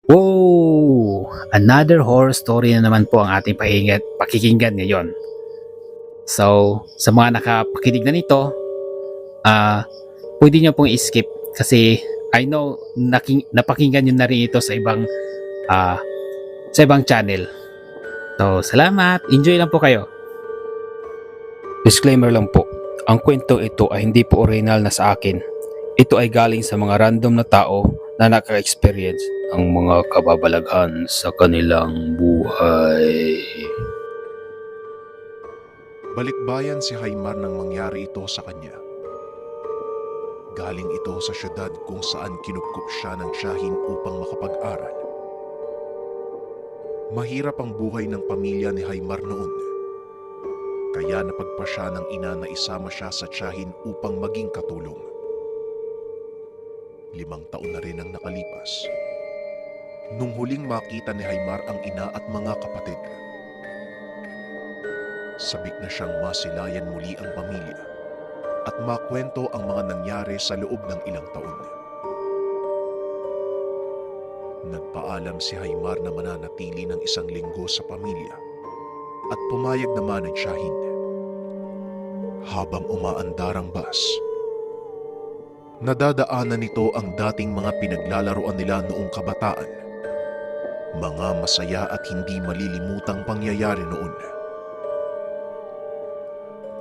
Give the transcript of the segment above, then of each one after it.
Oh, another horror story na naman po ang ating pakikinggan ngayon. So, sa mga nakapakinig na nito, ah, pwede nyo pong i-skip kasi I know napakinggan nyo na rin ito ah, sa ibang channel. So, salamat. Enjoy lang po kayo. Disclaimer lang po, ang kwento ito ay hindi po original na sa akin. Ito ay galing sa mga random na tao na naka-experience ng mga kababalaghan sa kanilang buhay. Balikbayan si Haymar nang mangyari ito sa kanya. Galing ito sa syudad kung saan kinupkup siya ng tiyahin upang makapag-aral. Mahirap ang buhay ng pamilya ni Haymar noon. Kaya napagpasya ng ina na isama siya sa tiyahin upang maging katulong. 5 taon na rin ang nakalipas. Nung huling makita ni Haymar ang ina at mga kapatid, sabik na siyang masilayan muli ang pamilya at makwento ang mga nangyari sa loob ng ilang taon. Nagpaalam si Haymar na mananatili ng 1 linggo sa pamilya at pumayag naman ang tiyahin. Habang umaandar ang bus, nadadaanan nito ang dating mga pinaglalaroan nila noong kabataan. Mga masaya at hindi malilimutang pangyayari noon.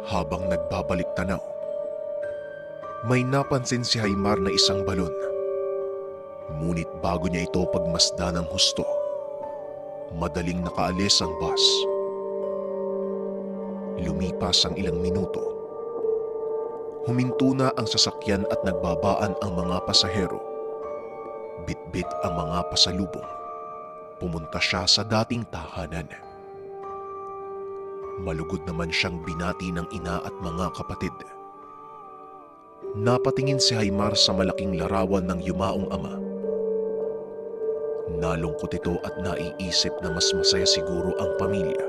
Habang nagbabalik tanaw, may napansin si Haymar na isang balon. Ngunit bago niya ito pagmasdan ng husto, madaling nakaalis ang bus. Lumipas ang ilang minuto. Huminto na ang sasakyan at nagbabaan ang mga pasahero. Bitbit ang mga pasalubong. Pumunta siya sa dating tahanan. Malugod naman siyang binati ng ina at mga kapatid. Napatingin si Haymar sa malaking larawan ng yumaong ama. Nalungkot ito at naiisip na mas masaya siguro ang pamilya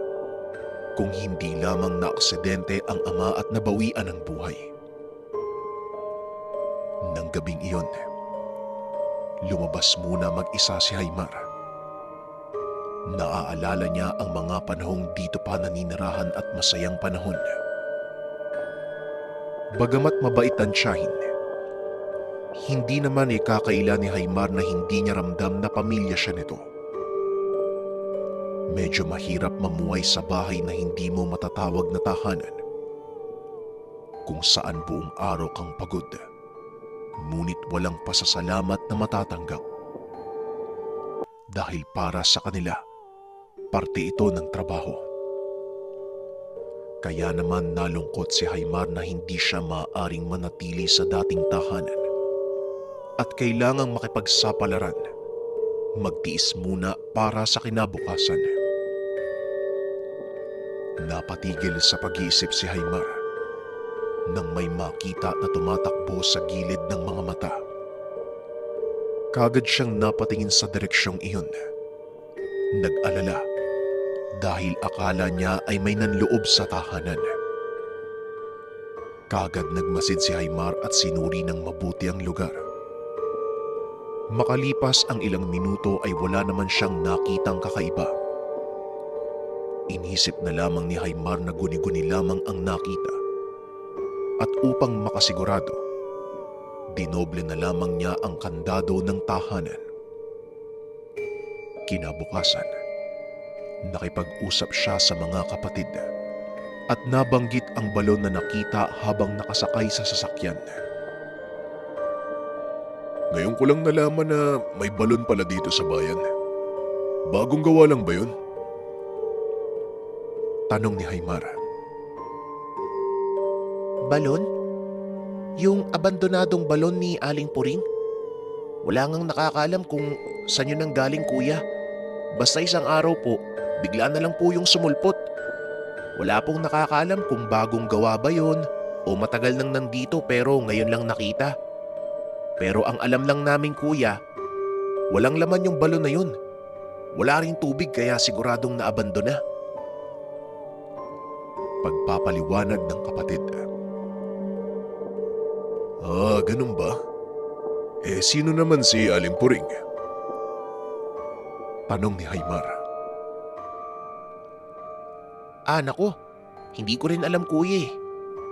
kung hindi lamang naaksidente ang ama at nabawian ang buhay. Nang gabing iyon, lumabas muna mag-isa si Haymar. Naaalala niya ang mga panahong dito pa naninirahan at masayang panahon. Bagamat mabait ang tiyahin, hindi naman ikakaila ni Haymar na hindi niya ramdam na pamilya siya nito. Medyo mahirap mamuhay sa bahay na hindi mo matatawag na tahanan, kung saan buong araw kang pagod, ngunit walang pasasalamat na matatanggap. Dahil para sa kanila, parte ito ng trabaho. Kaya naman nalungkot si Haymar na hindi siya maaaring manatili sa dating tahanan at kailangang makipagsapalaran, magtiis muna para sa kinabukasan. Napatigil sa pag-iisip si Haymar nang may makita na tumatakbo sa gilid ng mga mata. Kagad siyang napatingin sa direksyong iyon. Nag-alala dahil akala niya ay may nanloob sa tahanan. Kagad nagmasid si Haymar at sinuri ng mabuti ang lugar. Makalipas ang ilang minuto ay wala naman siyang nakitang kakaiba. Inisip na lamang ni Haymar na guni-guni lamang ang nakita. At upang makasigurado, dinoble na lamang niya ang kandado ng tahanan. Kinabukasan, nakipag-usap siya sa mga kapatid at nabanggit ang balon na nakita habang nakasakay sa sasakyan. Ngayon ko lang nalaman na may balon pala dito sa bayan. Bagong gawa lang ba yun? Tanong ni Haymar. Balon? Yung abandonadong balon ni Aling Puring? Wala ngang nakakaalam kung saan yun ang galing, kuya. Basta isang araw po, bigla na lang po yung sumulpot. Wala pong nakakaalam kung bagong gawa ba yun o matagal nang nandito pero ngayon lang nakita. Pero ang alam lang namin, kuya, walang laman yung balon na yun. Wala ring tubig kaya siguradong naabandona. Pagpapaliwanag ng kapatid. Ganun ba? Sino naman si Aling Puring? Tanong ni Haymar. Nako, hindi ko rin alam kuya eh.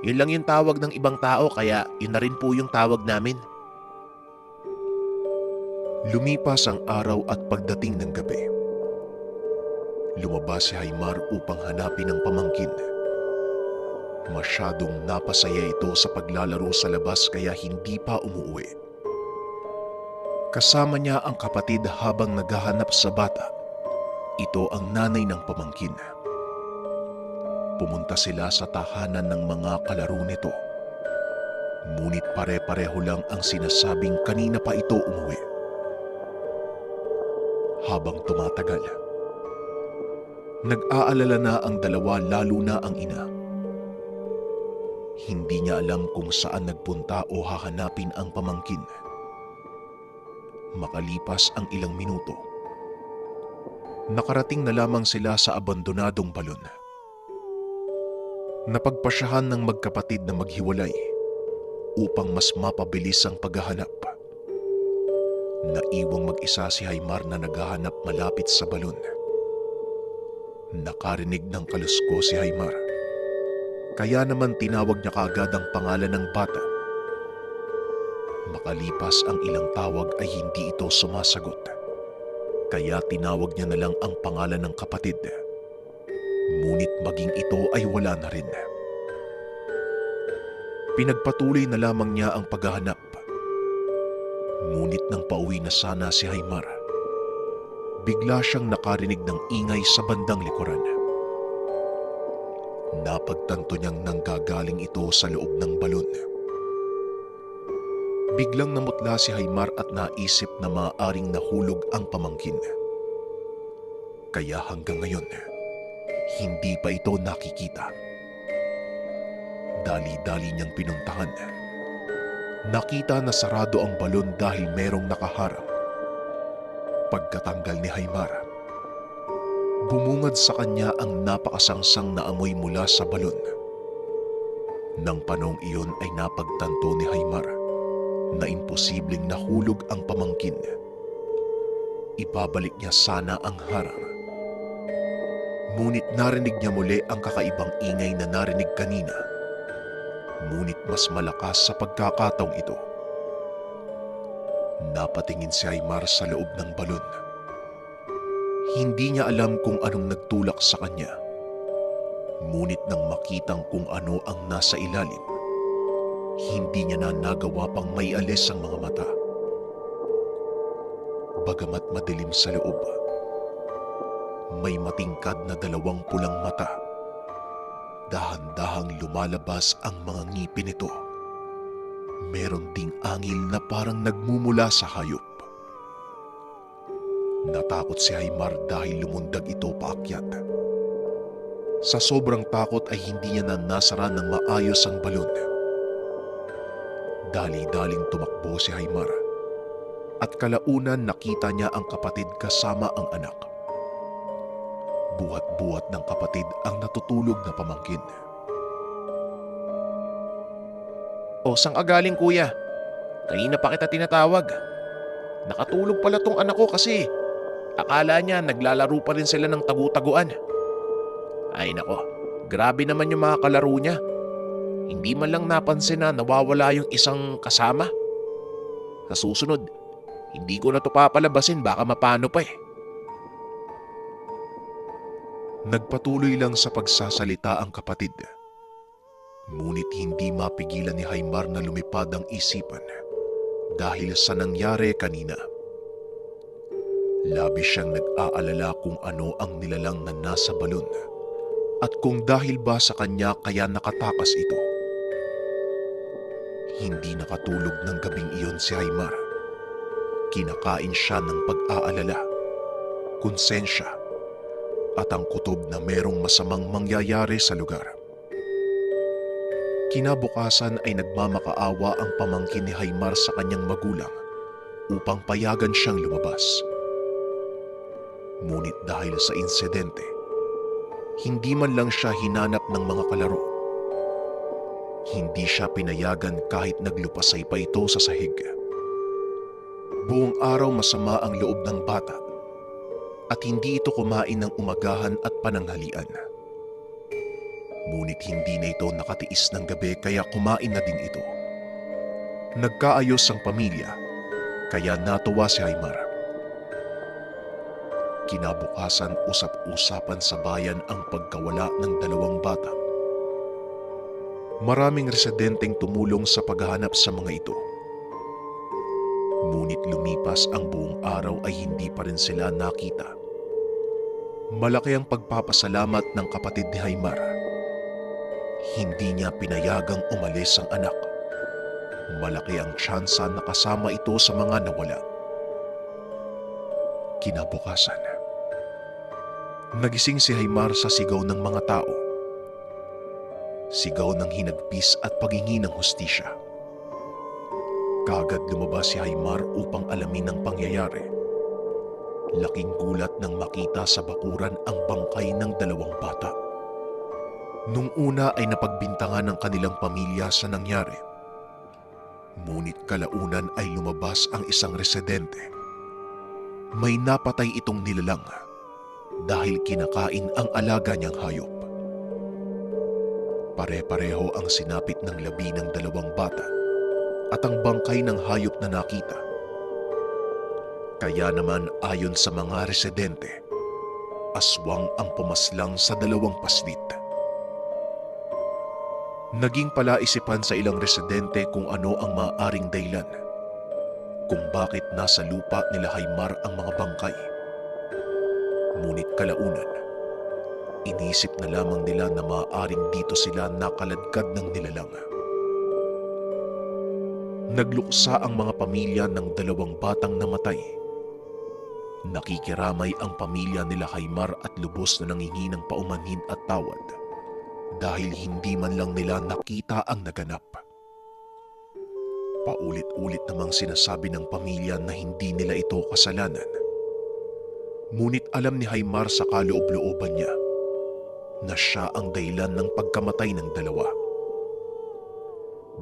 Yun lang yung tawag ng ibang tao kaya yun na rin po yung tawag namin. Lumipas ang araw at pagdating ng gabi, lumabas si Haymar upang hanapin ang pamangkin. Masyadong napasaya ito sa paglalaro sa labas kaya hindi pa umuwi. Kasama niya ang kapatid habang naghahanap sa bata. Ito ang nanay ng pamangkin. Pumunta sila sa tahanan ng mga kalaro nito. Ngunit pare-pareho lang ang sinasabing kanina pa ito umuwi. Habang tumatagal, nag-aalala na ang dalawa lalo na ang ina. Hindi niya alam kung saan nagpunta o hahanapin ang pamangkin. Makalipas ang ilang minuto, nakarating na lamang sila sa abandonadong balon. Napagpasyahan ng magkapatid na maghiwalay upang mas mapabilis ang paghahanap. Naiwang mag-isa si Haymar na naghahanap malapit sa balon. Nakarinig ng kalusko si Haymar. Kaya naman tinawag niya kaagad ang pangalan ng bata. Makalipas ang ilang tawag ay hindi ito sumasagot. Kaya tinawag niya na lang ang pangalan ng kapatid. Ngunit maging ito ay wala na rin. Pinagpatuloy na lamang niya ang paghahanap. Ngunit nang pauwi na sana si Haymar, bigla siyang nakarinig ng ingay sa bandang likuran. Napagtanto niyang nanggagaling ito sa loob ng balon. Biglang namutla si Haymar at naisip na maaaring nahulog ang pamangkin. Kaya hanggang ngayon, hindi pa ito nakikita. Dali-dali niyang pinuntahan. Nakita na sarado ang balon dahil merong nakaharang. Pagkatanggal ni Haymar, bumungad sa kanya ang napakasangsang na amoy mula sa balon. Nang panahong iyon ay napagtanto ni Haymar na imposibleng nahulog ang pamangkin. Ibabalik niya sana ang harang. Ngunit narinig niya muli ang kakaibang ingay na narinig kanina. Ngunit mas malakas sa pagkakataong ito. Napatingin si Haymar sa loob ng balon. Hindi niya alam kung anong nagtulak sa kanya. Ngunit nang makitang kung ano ang nasa ilalim, hindi niya na nagawa pang may alis ang mga mata. Bagamat madilim sa loob, may matingkad na dalawang pulang mata. Dahan-dahang lumalabas ang mga ngipin nito. Meron ding angil na parang nagmumula sa hayop. Natakot si Haymar dahil lumundag ito paakyat. Sa sobrang takot ay hindi niya na nasara ng maayos ang balon. Dali-daling tumakbo si Haymar at kalaunan nakita niya ang kapatid kasama ang anak. Buhat-buhat ng kapatid ang natutulog na pamangkin. O, saan ka galing kuya? Kanina pa kita tinatawag. Nakatulog pala tong anak ko kasi akala niya naglalaro pa rin sila ng tagu-taguan. Ay nako, grabe naman yung mga kalaro niya. Hindi man lang napansin na nawawala yung isang kasama. Sa susunod, hindi ko na to papalabasin, baka mapano pa eh. Nagpatuloy lang sa pagsasalita ang kapatid. Ngunit hindi mapigilan ni Haymar na lumipad ang isipan dahil sa nangyari kanina. Labis siyang nag-aalala kung ano ang nilalang na nasa balon at kung dahil ba sa kanya kaya nakatakas ito. Hindi nakatulog ng gabing iyon si Haymar. Kinakain siya ng pag-aalala, konsensya, at ang kutob na merong masamang mangyayari sa lugar. Kinabukasan ay nagmamakaawa ang pamangkin ni Haymar sa kanyang magulang upang payagan siyang lumabas. Ngunit dahil sa insidente, hindi man lang siya hinanap ng mga kalaro. Hindi siya pinayagan kahit naglupasay pa ito sa sahig. Buong araw masama ang loob ng bata at hindi ito kumain ng umagahan at pananghalian. Ngunit hindi na ito nakatiis ng gabi kaya kumain na din ito. Nagkaayos ang pamilya kaya natuwa si Aymar. Kinabukasan usap-usapan sa bayan ang pagkawala ng dalawang bata. Maraming residenteng tumulong sa paghahanap sa mga ito. Ngunit lumipas ang buong araw ay hindi pa rin sila nakita. Malaki ang pagpapasalamat ng kapatid ni Aymar. Hindi niya pinayagang umalis ang anak. Malaki ang tsansa na kasama ito sa mga nawala. Kinabukasan, nagising si Aymar sa sigaw ng mga tao. Sigaw ng hinagpis at paghingi ng hustisya. Kaagad lumabas si Aymar upang alamin ang pangyayari. Laking gulat nang makita sa bakuran ang bangkay ng dalawang bata. Nung una ay napagbintangan ng kanilang pamilya sa nangyari. Ngunit kalaunan ay lumabas ang isang residente. May napatay itong nilalang dahil kinakain ang alaga niyang hayop. Pare-pareho ang sinapit ng labi ng dalawang bata at ang bangkay ng hayop na nakita. Kaya naman ayon sa mga residente, aswang ang pumaslang sa dalawang paslit. Naging palaisipan sa ilang residente kung ano ang maaaring dahilan kung bakit nasa lupa nila Aymar ang mga bangkay. Ngunit kalaunan, inisip na lamang nila na maaaring dito sila nakaladkad ng nilalang. Nagluksa ang mga pamilya ng dalawang batang namatay. Nakikiramay ang pamilya nila Aymar at lubos na nangingi ng paumanhin at tawad dahil hindi man lang nila nakita ang naganap. Paulit-ulit namang sinasabi ng pamilya na hindi nila ito kasalanan. Ngunit alam ni Aymar sa kaloob-looban niya na siya ang dahilan ng pagkamatay ng dalawa.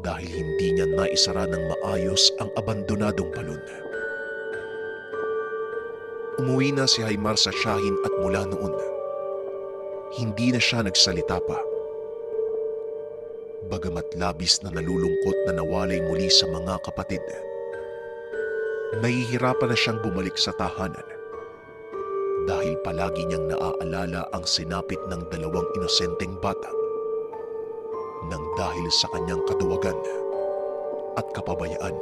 Dahil hindi niya naisara ng maayos ang abandonadong balon. Umuwi na si Aymar sa Shahin at mula noon, hindi na siya nagsalita pa. Bagamat labis na nalulungkot na nawalay muli sa mga kapatid, nahihirapan na siyang bumalik sa tahanan dahil palagi niyang naaalala ang sinapit ng dalawang inosenteng bata nang dahil sa kanyang kaduwagan at kapabayaan.